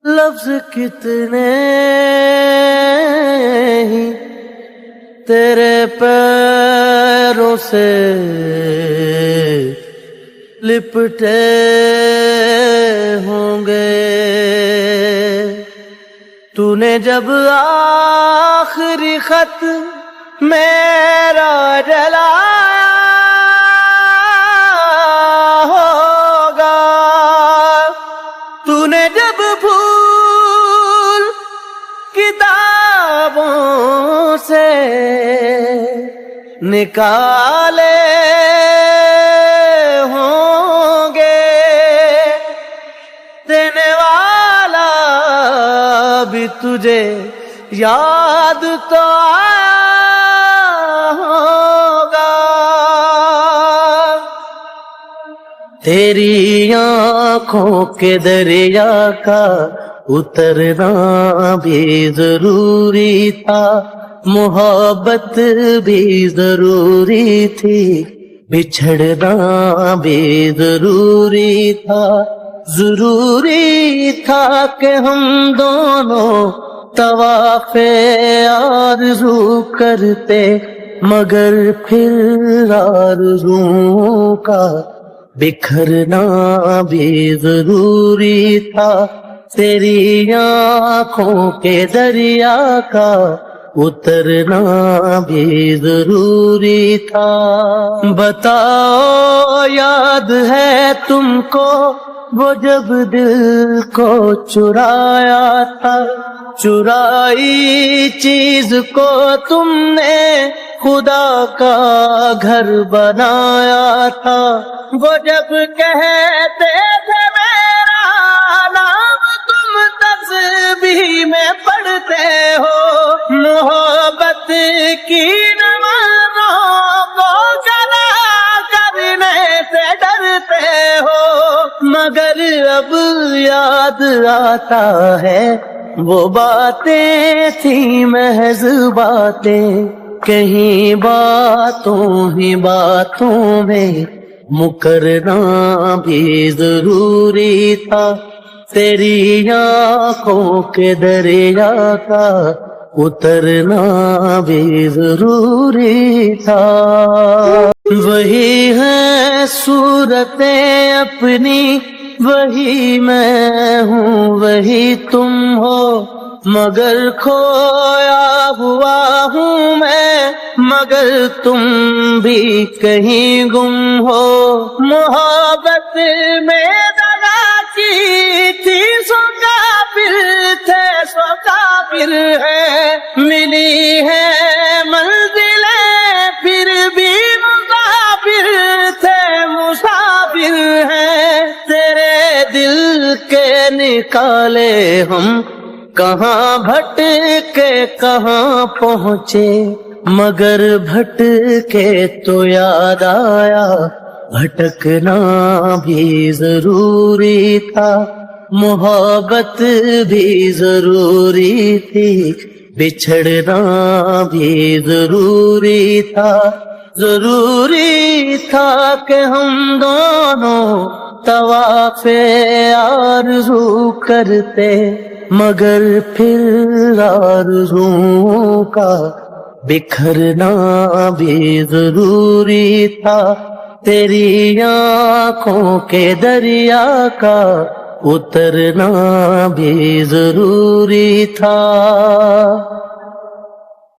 لفظ کتنے ہی تیرے پیروں سے لپٹے ہوں گے. تو نے جب آخری خط میرا جلایا ہوگا, تو نے جب پھول کتابوں سے نکالے ہوں گے, دینے والا بھی تجھے یاد تو آیا ہوگا. تیری آنکھوں کے دریا کا اترنا بھی ضروری تھا, محبت بھی ضروری تھی, بچھڑنا بھی ضروری تھا. ضروری تھا کہ ہم دونوں طواف آرزو کرتے, مگر پھر آرزو کا بکھرنا بھی ضروری تھا. تیری آنکھوں کے دریا کا اترنا بھی ضروری تھا. بتاؤ یاد ہے تم کو وہ جب دل کو چرایا تھا, چرائی چیز کو تم نے خدا کا گھر بنایا تھا. وہ جب کہتے تھے میرا نام تم تسبیح میں پڑھتے ہو, محبت کی نمازوں کو قضا کرنے سے ڈرتے ہو, مگر اب یاد آتا ہے وہ باتیں تھیں محض باتیں, کہیں باتوں ہی باتوں میں مکرنا بھی ضروری تھا. تیری آنکھوں کے دریا کا اترنا بھی ضروری تھا. وہی ہے صورتیں اپنی, وہی میں ہوں وہی تم ہو, مگر کھویا ہوا ہوں میں, مگر تم بھی کہیں گم ہو. محبت میں دغا کی تھی سو کافر تھے سو کافر ہے, ملی ہے منزلیں پھر بھی مسافر تھے مسافر ہیں. تیرے دل کے نکالے ہم کہاں بھٹ کے کہاں پہنچے, مگر بھٹ کے تو یاد آیا بھٹکنا بھی ضروری تھا. محبت بھی ضروری تھی, بچھڑنا بھی ضروری تھا. ضروری تھا کہ ہم دونوں طواف آرزو کرتے, مگر پھر آرزو کا بکھرنا بھی ضروری تھا. تیری آنکھوں کے دریا کا اترنا بھی ضروری تھا.